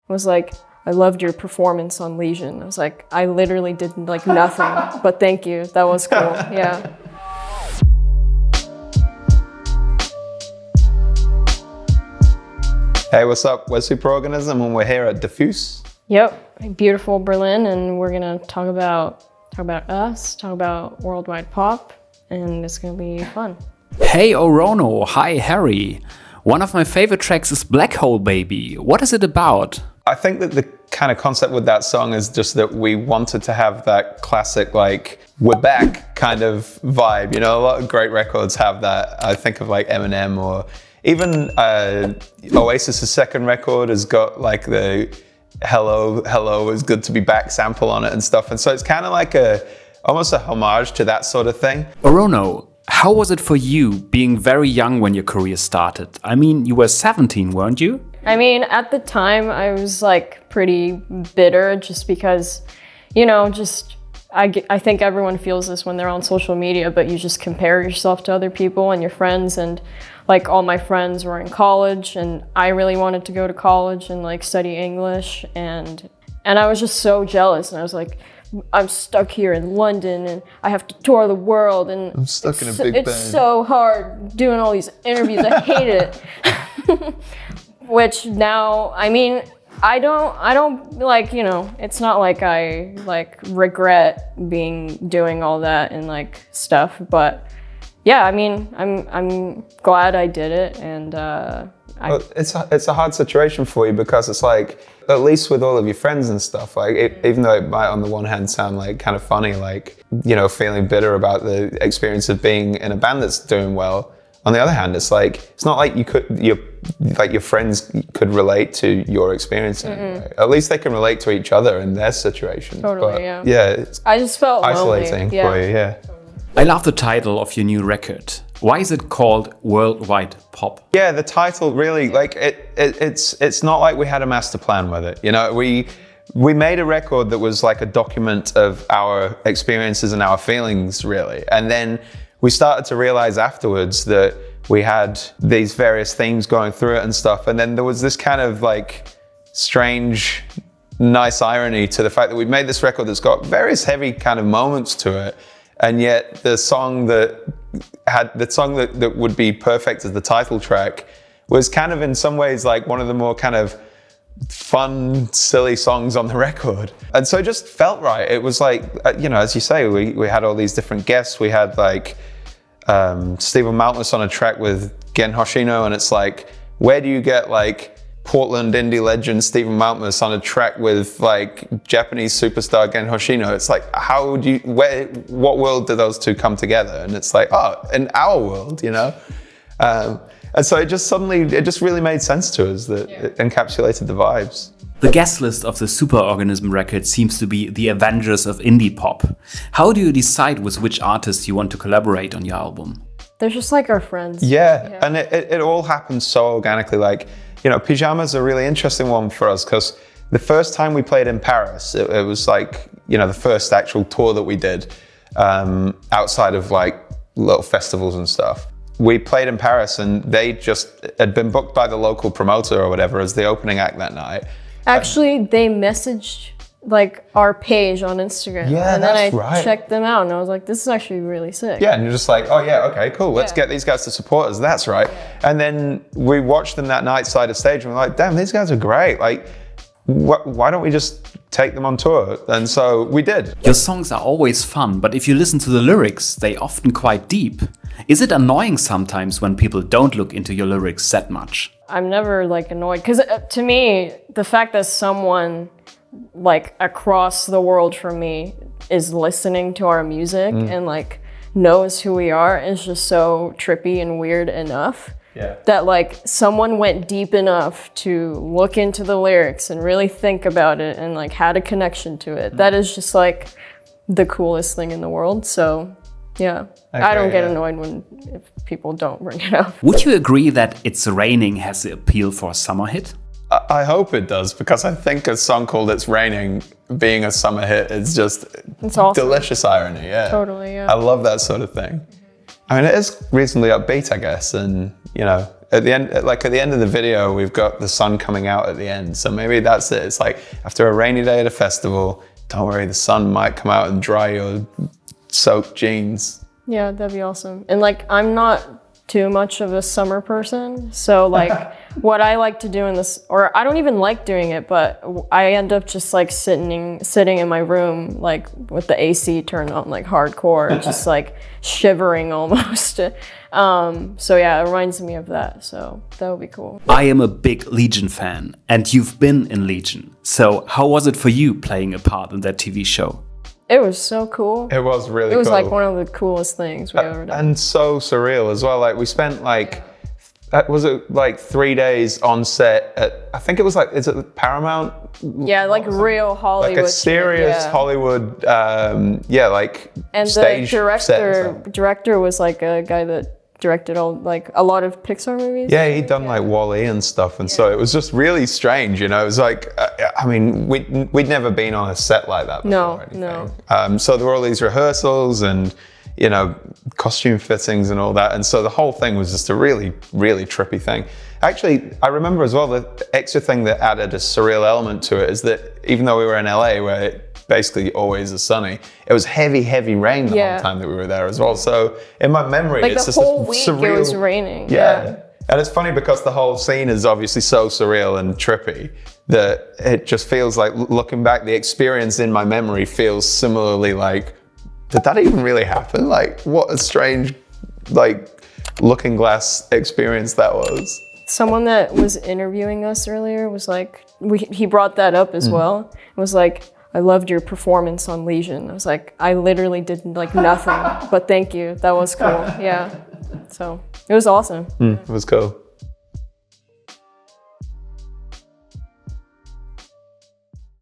was like, I loved your performance on Legion. I was like, I literally did like nothing, but thank you. That was cool, yeah. Hey, what's up? We're Superorganism and we're here at DIFFUS. Yep, beautiful Berlin, and we're gonna talk about us, talk about worldwide pop, and it's gonna be fun. Hey Orono, hi Harry. One of my favorite tracks is Black Hole Baby. What is it about? I think that the kind of concept with that song is just that we wanted to have that classic, like, we're back kind of vibe. You know, a lot of great records have that. I think of like Eminem, or even Oasis's second record has got like the hello, it's good to be back sample on it and stuff. And so it's kind of like almost a homage to that sort of thing. Orono, how was it for you being very young when your career started? I mean, you were 17, weren't you? I mean, at the time I was like pretty bitter just because, you know, I think everyone feels this when they're on social media, but you just compare yourself to other people and your friends, and like all my friends were in college and I really wanted to go to college and like study English, and I was just so jealous, and I was like, I'm stuck here in London and I have to tour the world, and I'm stuck in a big band. It's so hard doing all these interviews. I hate it. Which now, I mean, I don't like, you know, it's not like I like regret doing all that and like stuff, but yeah, I mean, I'm glad I did it, and well, it's a hard situation for you because it's like, at least with all of your friends and stuff, like even though it might on the one hand sound like kind of funny, like, you know, feeling bitter about the experience of being in a band that's doing well. On the other hand, it's like, it's not like your friends could relate to your experience. Anyway. At least they can relate to each other in their situation. Totally, but, yeah. Yeah, it's I just felt isolating lonely. for you, yeah. I love the title of your new record. Why is it called Worldwide Pop? Yeah, the title really, like, it's not like we had a master plan with it. You know, we made a record that was like a document of our experiences and our feelings, really. And then we started to realize afterwards that we had these various themes going through it and stuff. And then there was this kind of like strange, nice irony to the fact that we made this record that's got various heavy kind of moments to it. And yet the song that would be perfect as the title track was kind of in some ways like one of the more kind of fun, silly songs on the record. And so it just felt right. It was like, you know, as you say, we had all these different guests. We had like Stephen Maltmus on a track with Gen Hoshino, and it's like, where do you get like Portland indie legend Stephen Maltmus on a track with like Japanese superstar Gen Hoshino? It's like, what world do those two come together? And it's like, oh, in our world, you know? And so it just really made sense to us that it encapsulated the vibes. The guest list of the Superorganism record seems to be the Avengers of indie pop. How do you decide with which artists you want to collaborate on your album? They're just like our friends. Yeah. And it all happened so organically. Like, you know, Pyjama's a really interesting one for us because the first time we played in Paris, it was like, you know, the first actual tour that we did outside of like little festivals and stuff. We played in Paris and they just had been booked by the local promoter or whatever as the opening act that night. Actually, they messaged like our page on Instagram. Yeah, and then I checked them out and I was like, this is actually really sick. Yeah, and you're just like, oh yeah, okay, cool. Let's get these guys to support us. That's right. Yeah. And then we watched them that night side of stage and we're like, damn, these guys are great. Like, why don't we just take them on tour? And so we did. Your songs are always fun, but if you listen to the lyrics, they often quite deep. Is it annoying sometimes when people don't look into your lyrics that much? I'm never like annoyed, because to me, the fact that someone like across the world from me is listening to our music and like knows who we are is just so trippy and weird enough. Yeah. That like someone went deep enough to look into the lyrics and really think about it and like had a connection to it. That is just like the coolest thing in the world. So yeah, I don't get annoyed if people don't bring it up. Would you agree that It's Raining has the appeal for a summer hit? I hope it does, because I think a song called It's Raining being a summer hit is just it's awesome. Delicious irony. Yeah, totally. Yeah, I love that sort of thing. I mean, it is reasonably upbeat, I guess. And, you know, at the end, like at the end of the video, we've got the sun coming out at the end. So maybe that's it. It's like after a rainy day at a festival, don't worry, the sun might come out and dry your soaked jeans. Yeah, that'd be awesome. And like, I'm not too much of a summer person. So like what I like to do in this, or I don't even like doing it, but I end up just like sitting in my room, like with the AC turned on, like hardcore, just like shivering almost. So yeah, it reminds me of that. So that would be cool. I am a big Legion fan, and you've been in Legion. So how was it for you playing a part in that TV show? It was so cool. It was really cool. It was like one of the coolest things we've ever done. And so surreal as well. Like we spent like, was it like 3 days on set at, I think it was like, is it Paramount? Yeah, like real Hollywood. Like a serious Hollywood, yeah, like and stage the director was like a guy that directed all, like a lot of Pixar movies. Yeah, he'd done like Wall-E and stuff, and so it was just really strange, you know. It was like, I mean, we'd never been on a set like that before. No. So there were all these rehearsals and, you know, costume fittings and all that, and so the whole thing was just a really, really trippy thing. Actually, I remember as well, the extra thing that added a surreal element to it is that even though we were in LA, where it basically always is sunny, it was heavy, heavy rain the whole time that we were there as well. So in my memory, like it's the just whole this week surreal, it was raining. Yeah. And it's funny because the whole scene is obviously so surreal and trippy that it just feels like, looking back, the experience in my memory feels similarly like, did that even really happen? Like, what a strange, like, looking glass experience that was. Someone that was interviewing us earlier was like, he brought that up as well. It was like, I loved your performance on Legion. I was like, I literally did like nothing, but thank you. That was cool. Yeah. So it was awesome. It was cool.